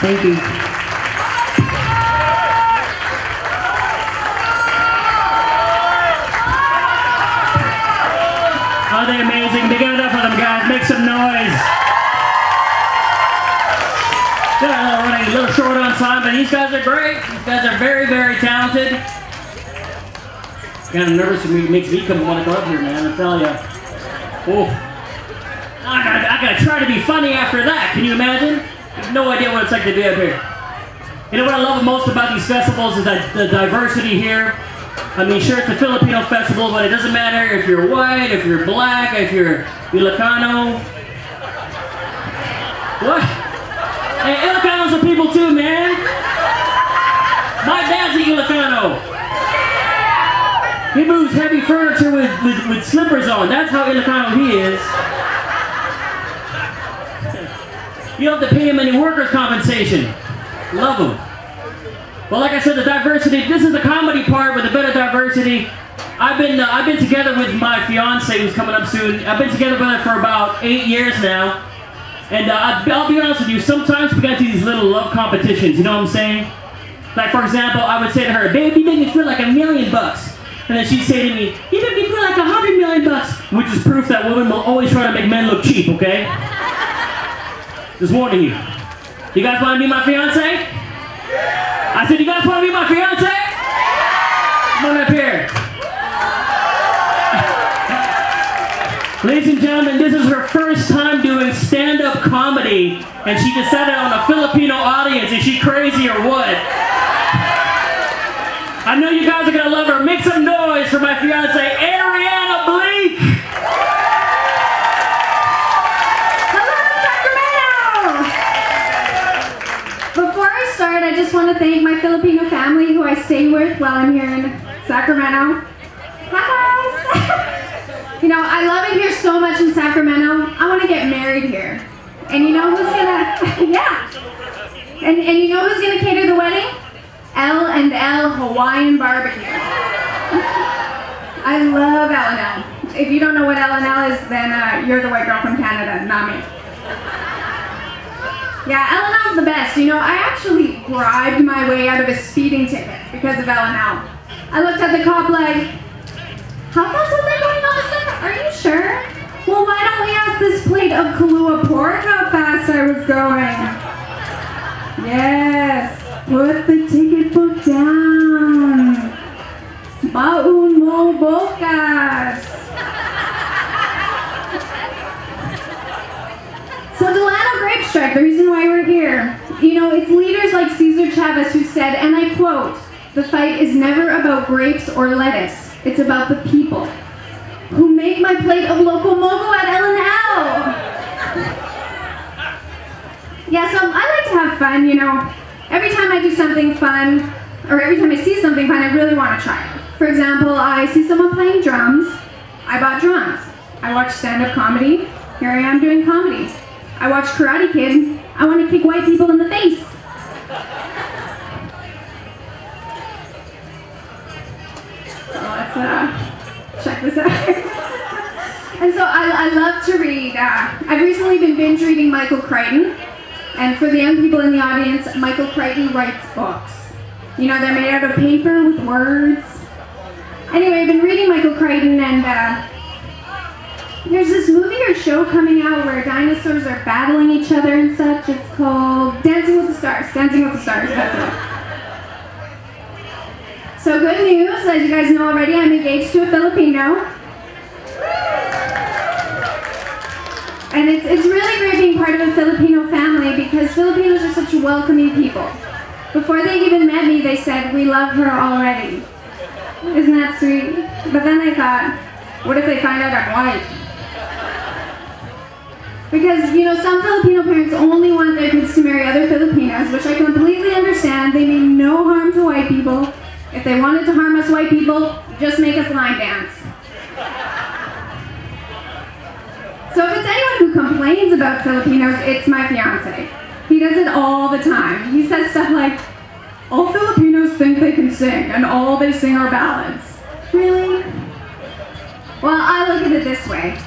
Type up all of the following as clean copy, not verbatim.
Thank you. Are they amazing? Big hand up for them, guys. Make some noise. Yeah, running a little short on time, but these guys are great. These guys are very, very talented. Kind of nervous. It makes me want to go up here, man. I tell you. Oh, I gotta try to be funny after that. Can you imagine? I have no idea what it's like to be up here. You know what I love most about these festivals is that the diversity here. I mean, sure, it's a Filipino festival, but it doesn't matter if you're white, if you're black, if you're Ilocano. What? Hey, Ilocanos are people too, man. My dad's an Ilocano. He moves heavy furniture with slippers on. That's how Ilocano he is. You don't have to pay him any workers' compensation. Love him. Well, like I said, the diversity, this is the comedy part with a bit of diversity. I've been together with my fiance who's coming up soon. I've been together with her for about 8 years now. And I'll be honest with you, sometimes we got these little love competitions, you know what I'm saying? Like, for example, I would say to her, babe, you make me feel like $1 million. And then she'd say to me, you make me feel like $100 million. Which is proof that women will always try to make men look cheap, okay? Just warning you. You guys want to be my fiance? I said, you guys want to be my fiance? Come on up here. Ladies and gentlemen, this is her first time doing stand-up comedy, and she decided on a Filipino audience. Is she crazy or what? I know you guys are going to love her. Make some noise for my fiance, Ariana Bleak. I just want to thank my Filipino family who I stay with while I'm here in Sacramento. Hi guys! You know, I love it here so much in Sacramento. I want to get married here. And you know who's gonna, yeah. And you know who's gonna cater the wedding? L&L Hawaiian Barbecue. I love L&L. If you don't know what L&L is, then you're the white girl from Canada, not me. Yeah, L&L's the best. You know, I actually bribed my way out of a speeding ticket because of L&L. I looked at the cop like, how fast was I going, officer? Are you sure? Well, why don't we ask this plate of Kahlua pork how fast I was going? Yes, put the ticket book down. Baun mo bokas. So Delano Grape Strike, the reason why we're here, you know, it's leaders like Cesar Chavez who said, and I quote, the fight is never about grapes or lettuce, it's about the people who make my plate of Loco Moco at L&L. Yeah, so I like to have fun, you know. Every time I do something fun, or every time I see something fun, I really want to try it. For example, I see someone playing drums, I bought drums. I watch stand-up comedy, here I am doing comedy. I watch Karate Kid, I want to kick white people in the face. So let's check this out. And so I love to read. I've recently been binge reading Michael Crichton. And for the young people in the audience, Michael Crichton writes books. You know, they're made out of paper with words. Anyway, I've been reading Michael Crichton, and there's this movie or show coming out where dinosaurs are battling each other and such. It's called Dancing with the Stars. Dancing with the Stars, that's it. So good news, as you guys know already, I'm engaged to a Filipino. And it's really great being part of a Filipino family because Filipinos are such welcoming people. Before they even met me, they said, we love her already. Isn't that sweet? But then I thought, what if they find out I'm white? Because, you know, some Filipino parents only want their kids to marry other Filipinos, which I completely understand. They mean no harm to white people. If they wanted to harm us white people, just make us line dance. So if it's anyone who complains about Filipinos, it's my fiance. He does it all the time. He says stuff like, all Filipinos think they can sing, and all they sing are ballads. Really? Well, I look at it this way.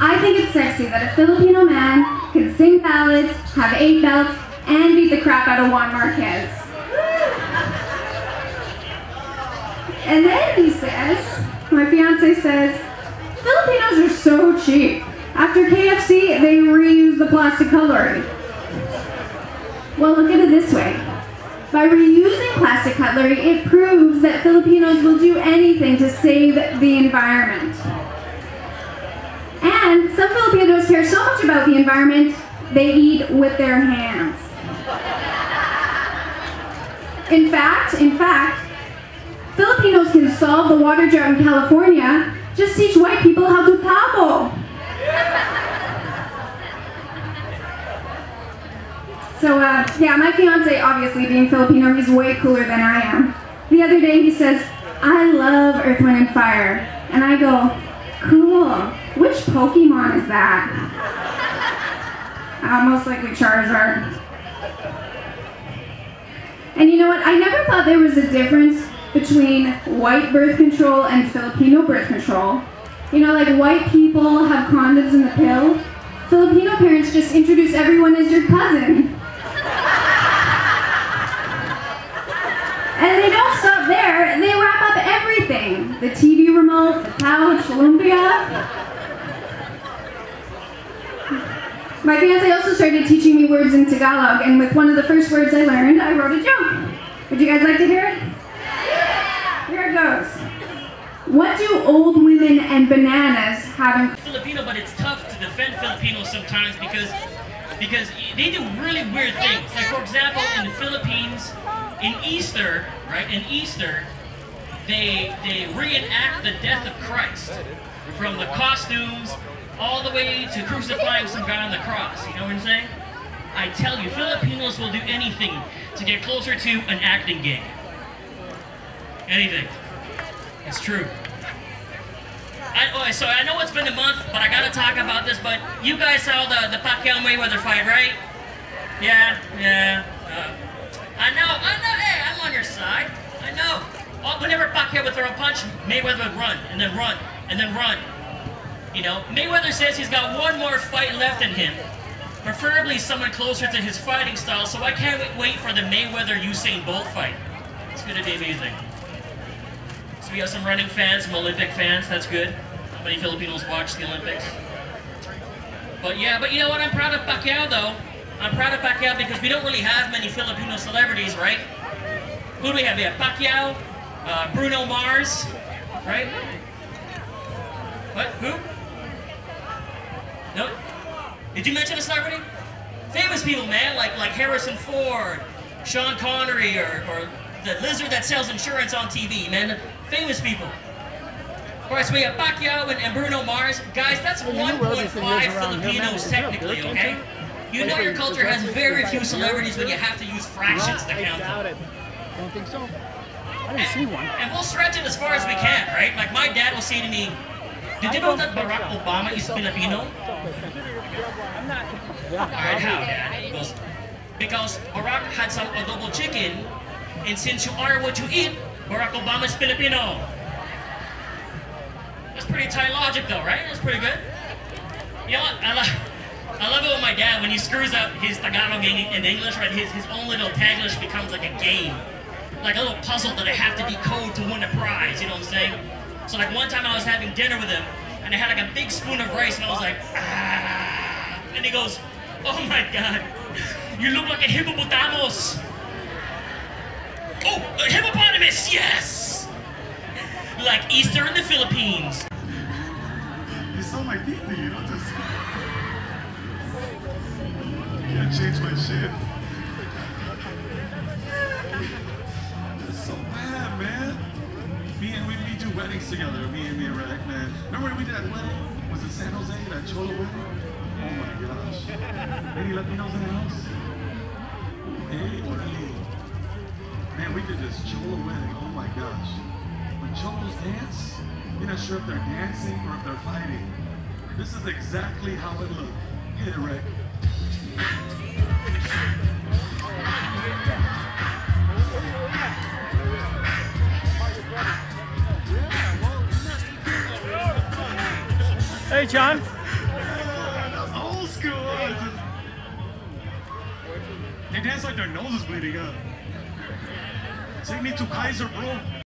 I think it's sexy that a Filipino man can sing ballads, have 8 belts, and beat the crap out of Juan Marquez. And then he says, my fiance says, Filipinos are so cheap. After KFC, they reuse the plastic cutlery. Well, look at it this way. By reusing plastic cutlery, it proves that Filipinos will do anything to save the environment. And some Filipinos care so much about the environment, they eat with their hands. In fact, Filipinos can solve the water drought in California. Just teach white people how to tabo. So, yeah, my fiance, obviously being Filipino, he's way cooler than I am. The other day he says, I love Earth, Wind, and Fire. And I go, cool. Which Pokemon is that? Most likely Charizard. And you know what? I never thought there was a difference between white birth control and Filipino birth control. You know, like white people have condoms in the pill. Filipino parents just introduce everyone as your cousin. And they don't stop there, they wrap up everything. The TV remote, the couch, lumpia. My fiance also started teaching me words in Tagalog, and with one of the first words I learned, I wrote a joke. Would you guys like to hear it? Yeah. Here it goes. What do old women and bananas have in Filipino, but it's tough to defend Filipinos sometimes because they do really weird things. Like for example, in the Philippines, in Easter, right? In Easter, they reenact the death of Christ, from the costumes all the way to crucifying some guy on the cross. You know what I'm saying? I tell you, Filipinos will do anything to get closer to an acting gig. Anything. It's true. So I know it's been a month, but I gotta talk about this. But you guys saw the Pacquiao-Mayweather fight, right? Yeah. I know. Hey, I'm on your side. I know. Whenever Pacquiao would throw a punch, Mayweather would run, and then run, and then run. You know, Mayweather says he's got one more fight left in him, preferably someone closer to his fighting style. So I can't wait for the Mayweather-Usain Bolt fight. It's gonna be amazing. So we have some running fans, some Olympic fans. That's good. How many Filipinos watch the Olympics? But yeah, but you know what? I'm proud of Pacquiao, though. I'm proud of Pacquiao because we don't really have many Filipino celebrities, right? Who do we have? We have Pacquiao, Bruno Mars, right? What? Who? No? Did you mention a celebrity? Famous people, man, like Harrison Ford, Sean Connery, or the lizard that sells insurance on TV, man. Famous people. Alright, so we have Pacquiao and Bruno Mars. Guys, that's 1.5 Filipinos technically, okay? You know your culture has very few celebrities when you have to use fractions to count them. Don't think so. I didn't see one. And we'll stretch it as far as we can, right? Like my dad will say to me, did you know that Barack Obama is Filipino? Alright, how, Dad? He goes, because Barack had some adobo chicken, and since you are what you eat, Barack Obama is Filipino. That's pretty tight logic though, right? That's pretty good. You know what? I love it with my dad when he screws up his Tagalog in English, right? His own little Taglish becomes like a game. Like a little puzzle that I have to decode to win a prize, you know what I'm saying? So like one time I was having dinner with him, and I had like a big spoon of rice, and I was like, ah. And he goes, oh my God, you look like a hippopotamus. Oh, a hippopotamus, yes! Like Easter in the Philippines. You saw my teeth, you know, just... Can't change my shit. It's so bad, man. We do weddings together, me and Rick, man. Remember when we did that wedding? Was it San Jose, that Cholo wedding? Oh my gosh. Any Latinos in the house? Hey, orderly. Man, we did this Cholo wedding, oh my gosh. When Cholos dance, you're not sure if they're dancing or if they're fighting. This is exactly how it looked. Get it, Rick. Hey, John. That's old school. it's like their nose is bleeding up. Take me to Kaiser, bro.